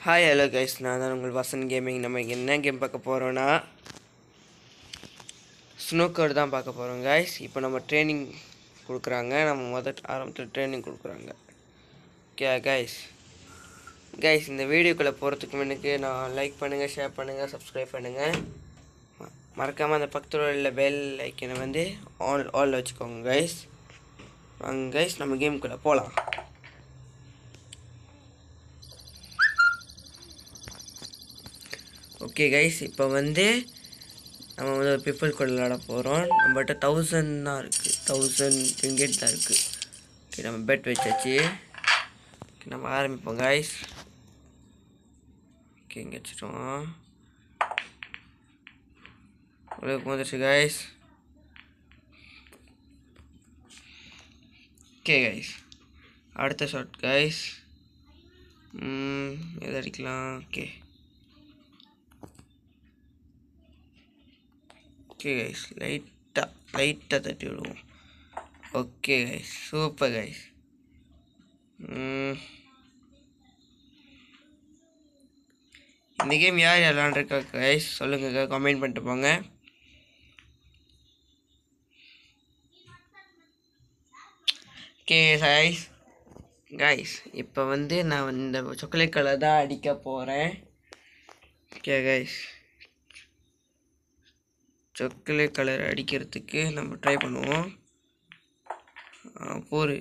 Hi hello guys, நான் தான் உங்கள் வசன் கேமிங். நம்ம என்ன கேம் பார்க்க போகிறோன்னா ஸ்னூக்கர் தான் பார்க்க போகிறோம் கைஸ். இப்போ நம்ம ட்ரைனிங் கொடுக்குறாங்க. நம்ம ஆரம்பத்தில் ட்ரைனிங் கொடுக்குறாங்க. ஓகே கைஸ் இந்த வீடியோக்குள்ளே போகிறதுக்கு முன்னுக்கு நான் லைக் பண்ணுங்கள், ஷேர் பண்ணுங்கள், சப்ஸ்கிரைப் பண்ணுங்கள். மறக்காமல் அந்த பக்கத்தில் உள்ள பெல் ஐக்கனை வந்து ஆல் வச்சுக்கோங்க கைஸ். வாங்க கைஸ், நம்ம கேமுக்குள்ளே போகலாம். ஓகே கைஸ், இப்போ வந்து நம்ம வந்து ஒரு பீப்புள் கூட விளாட போகிறோம். நம்மகிட்ட 1000 தான் இருக்குது, 1000 ரிங்கெட் தான் இருக்குது. ஓகே, நம்ம பெட் வச்சாச்சு. ஓகே, நம்ம ஆரம்பிப்போம் கைஸ். ஓகே, இங்கே வச்சுட்டோம். உங்களுக்கு வந்துச்சு கைஸ். ஓகே கைஸ், அடுத்த ஷாட் கைஸ். எது அடிக்கலாம்? ஓகே கைஸ், லைட்டாக தட்டி விடுவோம். Okay guys, super guys. இந்த கேம் யார் விளாண்டுருக்கா கைஸ் சொல்லுங்க, கமெண்ட் பண்ணிட்டு போங்க. ஓகே கைஸ் இப்போ வந்து நான் இந்த சாக்லேட் கலர் தான் அடிக்க போகிறேன். ஓகே கைஸ், சாக்லேட் கலர் அடிக்கிறதுக்கு நம்ம ட்ரை பண்ணுவோம். போரு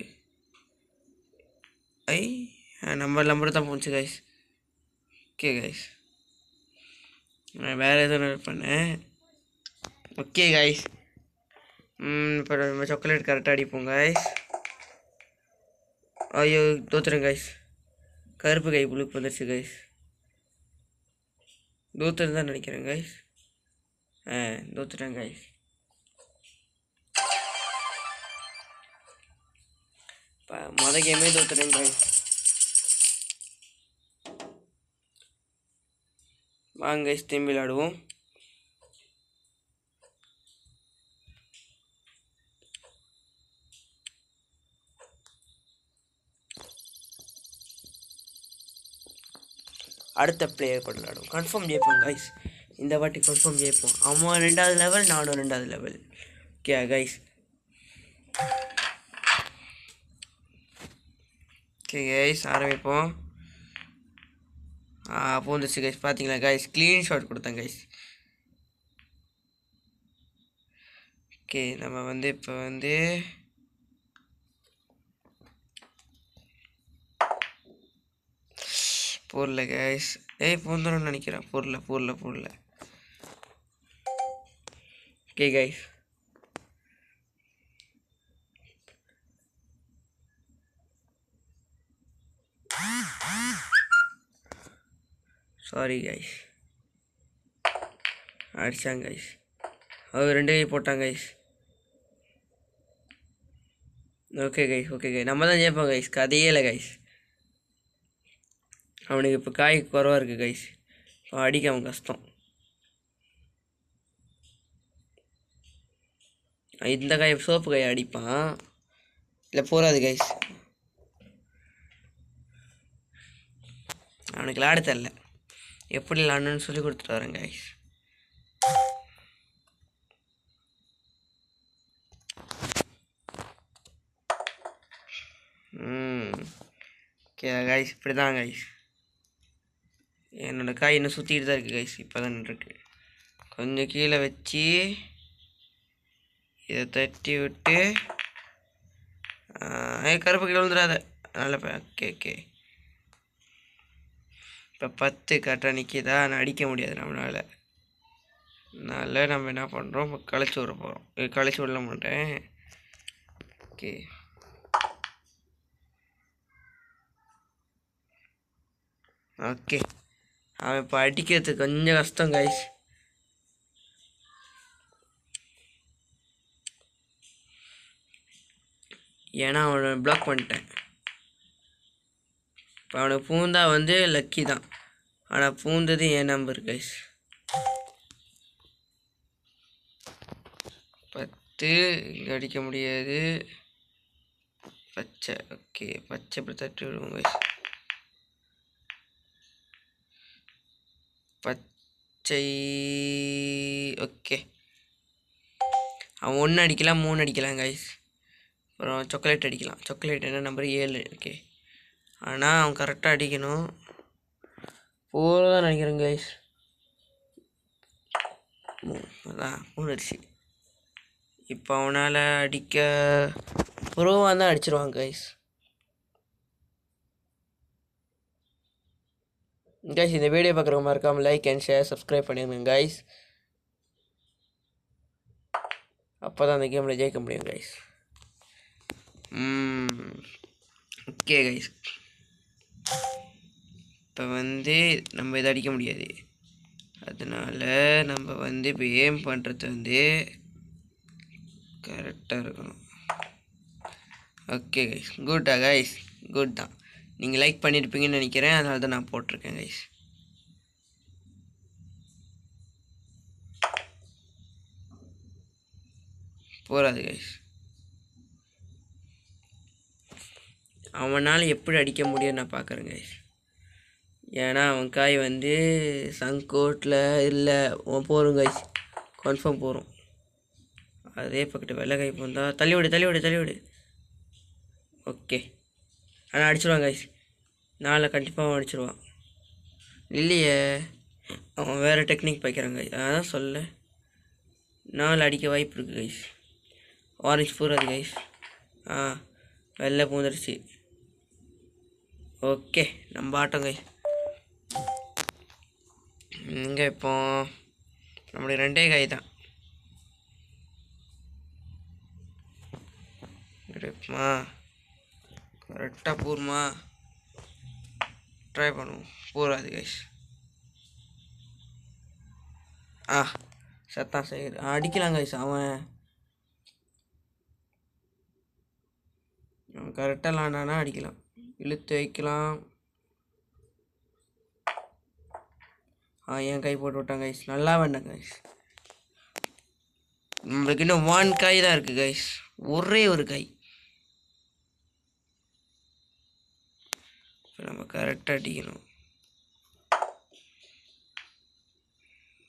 நம்பர் தான் போச்சு கைஸ். ஓகே கைஸ், நான் வேறு எதுவும் பண்ணேன். ஓகே கைஸ், இப்போ நம்ம சாக்லேட் கரெக்டாக அடிப்போம் கைஸ். ஐயோ, தோத்துறேன் கைஸ். கருப்பு கை புழுக்கு வந்துடுச்சு கைஸ். தோத்துறது தான் நினைக்கிறேன் கைஸ். தோத்துட்டேன் கைஸ். மொதல் கேமே தோத்துட்டேன் கைஸ். வாங்க கைஸ், திரும்பி விளாடுவோம். அடுத்த பிளேயர் கூட விளாடுவோம். கன்ஃபார்ம் ஜெயிப்போம் கைஸ். இந்த வாட்டி கன்ஃபார்ம் ஜெயிப்போம். அவன் 2வது லெவல், நானும் 2வது level. Okay guys. Okay guys, ஆரம்பிப்போம். போந்துச்சு கைஸ். பார்த்தீங்களா கைஸ், க்ளீன் ஷாட் கொடுத்தேன் கைஸ். ஓகே, நம்ம வந்து இப்போ வந்து போடல கைஸ். போந்துடும் நினைக்கிறேன். போடல. Okay guys, sorry guys. அடிச்சாங்க கைஸ். அவர் 2 கை போட்டாங்க கைஸ். ஓகே கைஸ், நம்ம தான் ஜெயிப்போம் கைஸ். கதையே இல்லை கைஸ். அவனுக்கு இப்போ காய் குறவாக இருக்குது கைஸ். அடிக்க அவன் கஷ்டம். இந்த காய் சோப்பு காய் அடிப்பான். இல்லை போகாது கைஸ். அவனுக்கு விளாட தெரில. எப்படி விளாடணுன்னு சொல்லி கொடுத்துட்டு வரேன் கைஸ். ஓகே கைஸ், இப்படி தான் கைஸ். என்னோடய காய் இன்னும் சுற்றிக்கிட்டு தான் இருக்குது கைஸ். இப்போ தான் இருக்கு. கொஞ்சம் கீழே வச்சு இதை தட்டி விட்டு கருப்பு கீழே விழுந்துடாத. நல்ல ஓகே. இப்போ 10 கரெக்டாக நிற்கிதா? நான் அடிக்க முடியாது நம்மளால். அதனால நம்ம என்ன பண்ணுறோம், இப்போ கழிச்சு விட போகிறோம். கழிச்சு விட மாட்டேன். ஓகே, அவன் இப்போ அடிக்கிறது கொஞ்சம் கஷ்டம் கைஸ். ஏன்னா அவனை பிளாக் பண்ணிட்டேன். இப்போ அவனுக்கு பூந்தா வந்து லக்கி தான். ஆனால் பூந்தது என் நம்பர் கைஸ். 10 இங்கே அடிக்க முடியாது. பச்சை. ஓகே, பச்சை இப்படி தட்டி விடுவோம் கைஸ். பச்சை. ஓகே, அவன் 1 அடிக்கலாம், 3 அடிக்கலாம் கைஸ். அப்புறம் சாக்லேட் அடிக்கலாம். சாக்லேட் என்ன நம்பர் 7. ஓகே, ஆனால் அவன் கரெக்டாக அடிக்கணும். போதான் நினைக்கிறேன் கைஸ். அதான் 3 அடிச்சு. இப்போ அவனால் அடிக்க ப்ரோவாக தான் அடிச்சிருவான் கைஸ். கைஸ் இந்த வீடியோ பார்க்குறவங்க மறக்காமல் லைக் அண்ட் ஷேர் சப்ஸ்கிரைப் பண்ணிடுங்க கைஸ். அப்போ தான் அந்த கேமில் ஜெயிக்க முடியும் கைஸ். ஓகே கைஸ், இப்போ நம்ம இதை அடிக்க முடியாது. அதனால் நம்ம இப்போ ஏம் பண்ணுறது கரெக்டாக இருக்கணும். ஓகே கைஸ், குட்டா கைஸ், குட் தான். நீங்கள் லைக் பண்ணியிருப்பீங்கன்னு நினைக்கிறேன், அதனால தான் நான் போட்டிருக்கேன் கைஸ். போகாது கைஸ். அவனால் எப்படி அடிக்க முடியும் நான் பார்க்குறேன் கைஸ். ஏன்னா அவன் காய் சங்கோட்டில் இல்லை, போகிறோம் கைஸ், கன்ஃபார்ம் போகிறோம். அதே பக்கத்து வெள்ளை காய் போந்தால் தள்ளிவிடு. ஓகே, ஆனால் அடிச்சிடுவான் கைஸ். 4 கண்டிப்பாக அடிச்சிடுவான். இல்லையே, அவன் வேறு டெக்னிக் வைக்கிறான் கைஸ். அதான் சொல்ல 4 அடிக்க வாய்ப்பு இருக்குது கைஸ். Orange பூராது guys. வெள்ளை பூந்துருச்சு. ஓகே, நம்ம ஆட்டம் கைஸ். இங்கே இப்போ நம்மளுக்கு 2 காய் தான். கிடைக்குமா? கரெக்டாக பூர்மா ட்ரை பண்ணுவோம். பூராது கைஸ். சத்தான் சரி, அடிக்கலாம் கைஸ். அவன் கரெக்டாக லாண்டானா அடிக்கலாம், இழுத்து வைக்கலாம். என் கை போட்டு விட்டான் கைஸ். நல்லா வேண்டாம் கைஸ். நம்மளுக்கு இன்னும் 1 காய் தான் இருக்குது கைஸ். ஒரே ஒரு காய். இப்போ நம்ம கரெக்டாக அடிக்கணும்.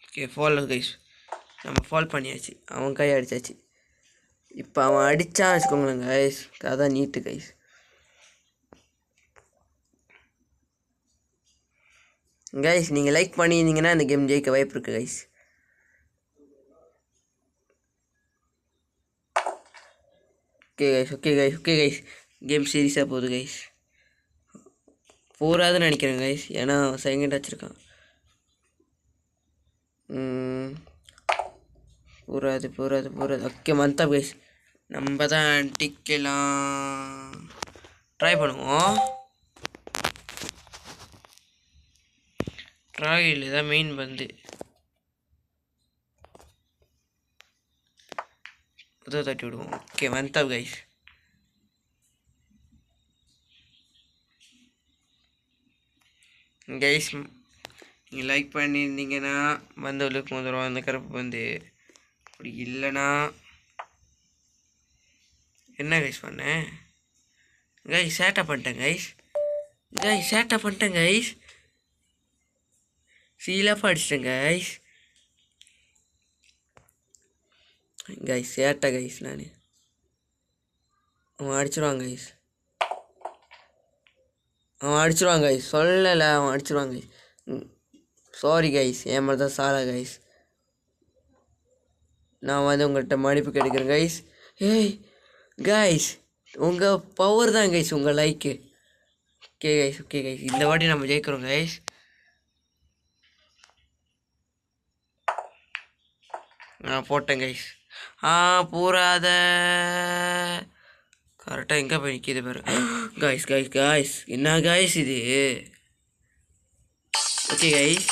Okay, fall guys. நம்ம ஃபால் பண்ணியாச்சு. அவன் காய் அடித்தாச்சு. இப்போ அவன் அடித்தான் வச்சுக்கோங்களேன் கைஸ், அதான் நீட்டு கைஸ். கைஸ் நீங்கள் லைக் பண்ணியிருந்தீங்கன்னா இந்த கேம் ஜெயிக்க வாய்ப்பு இருக்குது கைஸ். ஓகே கைஸ், கேம் சீரியஸாக போகுது கைஸ். போராதுன்னு நினைக்கிறேன் கைஸ், ஏன்னா செகண்ட் வச்சுருக்கான். போராது. ஓகே, மந்தா கைஸ். நம்ம தான் அடிக்கலாம், ட்ரை பண்ணுவோம். ட்ராயில் தான் மெயின் அதை தட்டி விடுவோம். ஓகே, மந்தா கைஸ். நீங்கள் லைக் பண்ணியிருந்தீங்கன்னா வந்தவளுக்கு வந்துடும் அந்த கருப்பு அப்படி இல்லைன்னா என்ன கைஸ் பண்ணேன் கைஸ்? சேட்டை பண்ணிட்டேன் கைஸ். சீலாக அடிச்சிட்டேன் கைஸ். சேட்டை கைஸ். நான் அவன் அடிச்சிடுவான் கைஸ். சொல்லலை, அவன் அடிச்சிடுவான் கைஸ். சாரி கைஸ், என் மாதிரி தான் சாரா கைஸ். நான் உங்கள்கிட்ட மன்னிப்பு கிடைக்கிறேன் கைஸ். ஏய் கைஸ், உங்கள் பவர் தான் கைஸ், உங்கள் லைக்கு. ஓகே கைஸ், இந்த வாட்டி நம்ம ஜெயிக்கிறோம் கைஸ். நான் போட்டேன் கைஸ். பூராத கரெக்டாக எங்கே போய் நிற்கிது பாரு கைஸ். என்ன கைஸ் இது? ஓகே கைஸ்,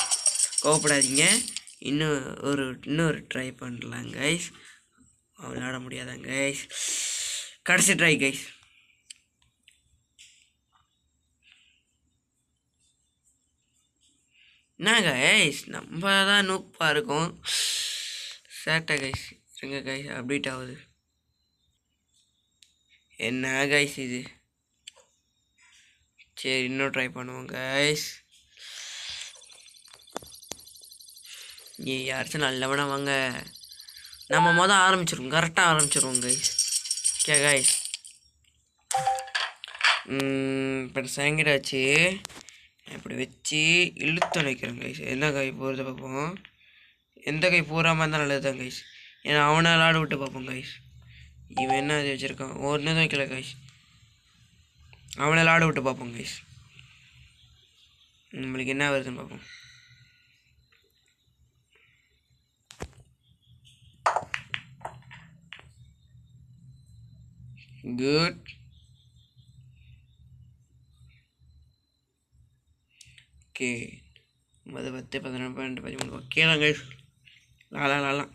கோவப்படாதீங்க. இன்னொரு ட்ரை பண்ணலாம் கைஸ். விளையாட முடியாதாங்க கைஸ். கடைசி ட்ரை கைஸ். என்ன கைஸ், நம்ம தான் நூப்பாக இருக்கும். சேட்டை கைஸ். இருங்க கைஸ், அப்டேட் ஆகுது. என்ன கைஸ் இது? சரி, இன்னும் ட்ரை பண்ணுவோம் கைஸ். யாராச்சும் நல்லவனா வாங்க. நம்ம மொதல் ஆரம்பிச்சிருவோம், கரெக்டாக ஆரம்பிச்சிருவோம் கைஸ். ஓகே கைஸ், இப்போ சாங்கிடாச்சு. இப்படி வச்சு இழுத்து வைக்கிறேன் கைஸ். எந்த கை போகிறத பார்ப்போம். எந்த கை போகாமல் இருந்தால் நல்லது தான் கைஸ். ஏன்னா அவனை விளாட விட்டு பார்ப்போம் கைஸ். இவன் என்ன அது வச்சுருக்கான், ஒன்று தான் வைக்கல கைஸ். அவனை விளாட விட்டு பார்ப்போம் கைஸ். நம்மளுக்கு என்ன வருதுன்னு பார்ப்போம். குட். ஓகே, 9, 10, 11, 12, 13. ஓகே தான் கைஸ். லாலாம்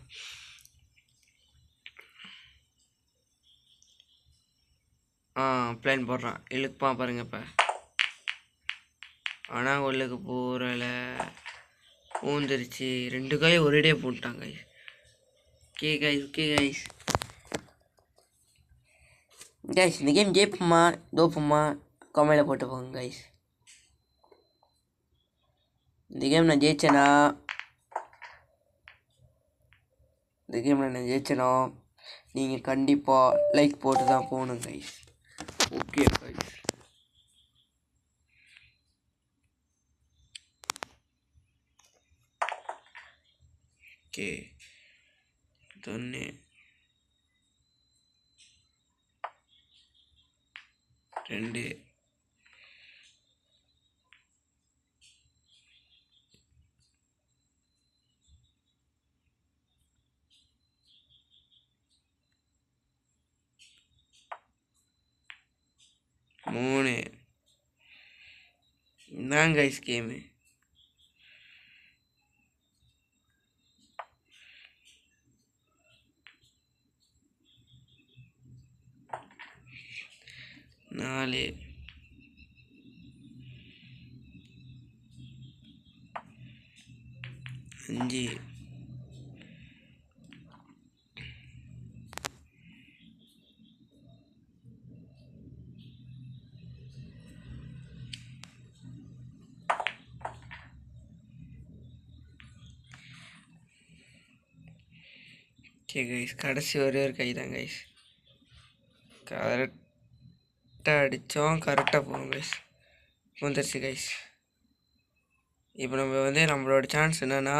பிளான் போடுறான். இழுப்பான் பாருங்க இப்போ. ஆனால் உள்ளுக்கு போகிறல பூந்துருச்சு. 2 காய் ஒரேடியாக போட்டான் guys. Okay guys, okay guys. Guys இந்த கேம் ஜெயிப்போமா தோப்போமா கமெண்ட்டில் போட்டு போங்க கைஸ். இந்த கேம் நான் ஜெயிச்சேனா, நீங்கள் கண்டிப்பாக லைக் போட்டு தான் போகணும் கைஸ். Okay guys. ஓகே 1, 2, 3. இதான் கைஸ் கேமு. நாலு, 5. ஓகே கைஸ், கடைசி ஒரே ஒரு கை தான் கைஸ். கரெக்டாக அடித்தோம், கரெக்டாக போகும் கைஸ். வந்துருச்சு கைஸ். இப்போ நம்மளோட சான்ஸ் என்னன்னா,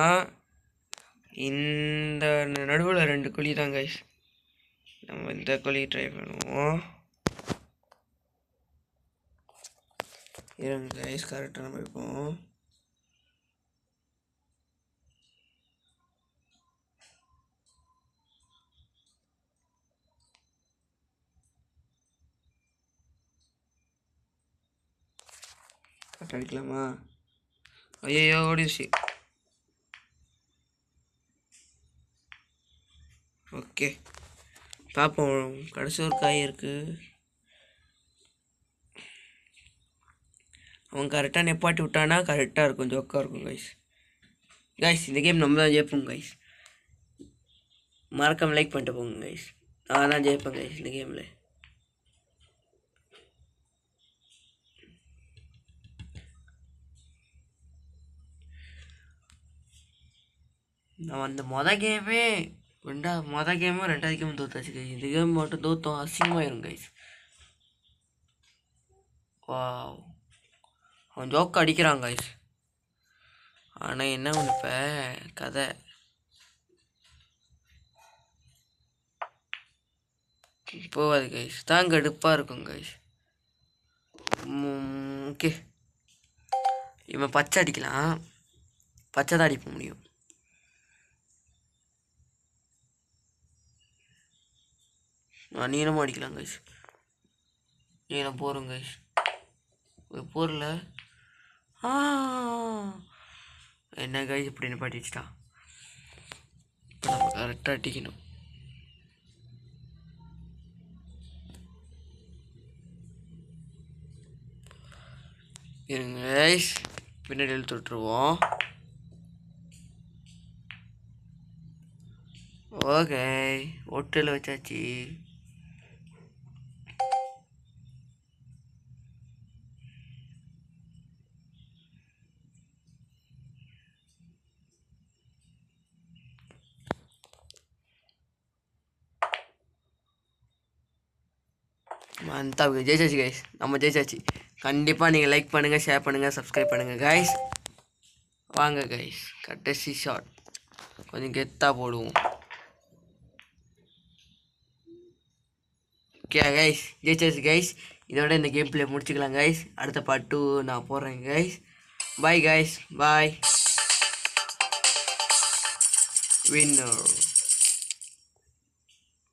இந்த நடுவில் 2 குழி தான் கைஸ். நம்ம இந்த குழி ட்ரை பண்ணுவோம். இருங்க கைஸ், கரெக்டாக நம்ம வைப்போம். கரெக்டாக அடிக்கலாமா? ஐயோ ஓடிடுச்சு. ஓகே பார்ப்போம். கடைசி ஒரு காய் இருக்குது. அவன் கரெக்டாக நெப்பாட்டி விட்டானா கரெக்டாக இருக்கும், ஜோக்காக இருக்கும் கைஸ். கைஸ் இந்த கேம் நம்ம தான் ஜெயிப்போம் கைஸ். மறக்காம லைக் பண்ணிட்டு போங்க கைஸ். நான் தான் ஜெயிப்பேன் கைஸ் இந்த கேமில். நான் அந்த மொதல் கேமே ரெண்டாவது கேமும் தோத்தாச்சு கைஸ். இந்த கேம் மட்டும் தோத்தோம் அசிங்கமாயிரும் கைஸ். வாவ், அவன் ஜோக்கு அடிக்கிறான் கைஸ். ஆனால் என்ன ஒன்று இப்போ கதை போகாது கைஸ். தான் கடுப்பாக இருக்கும் கைஸ். ஓகே, இவன் பச்சை அடிக்கலாம். பச்சை தான் அடிக்க முடியும். நீளமும் அடிக்கலாம் கைஸ். நீளம் போகிறோம் கைஸ். போரில் என்ன கைஸ் இப்படி நிப்பாட்டி வச்சுட்டான். இப்போ நம்ம கரெக்டாக அடிக்கணும். இருங்க கைஸ், பின்னாடி இழுத்து விட்டுருவோம். ஓகே, ஹோட்டலில் வச்சாச்சு. மந்தா ஜெயிச்சாச்சு கைஸ், நம்ம ஜெயிச்சாச்சு. கண்டிப்பாக நீங்கள் லைக் பண்ணுங்கள், ஷேர் பண்ணுங்கள், சப்ஸ்கிரைப் பண்ணுங்கள் கைஸ். வாங்க கைஸ், கடைசி ஷாட் கொஞ்சம் கெத்தாக போடுவோம். ஓகே கைஸ், ஜெயிச்சாச்சு கைஸ். இதோட இந்த கேம் பிளே முடிச்சுக்கலாம் கைஸ். அடுத்த பார்ட் 2 நான் போடுறேன் guys. Bye guys, bye. Winner.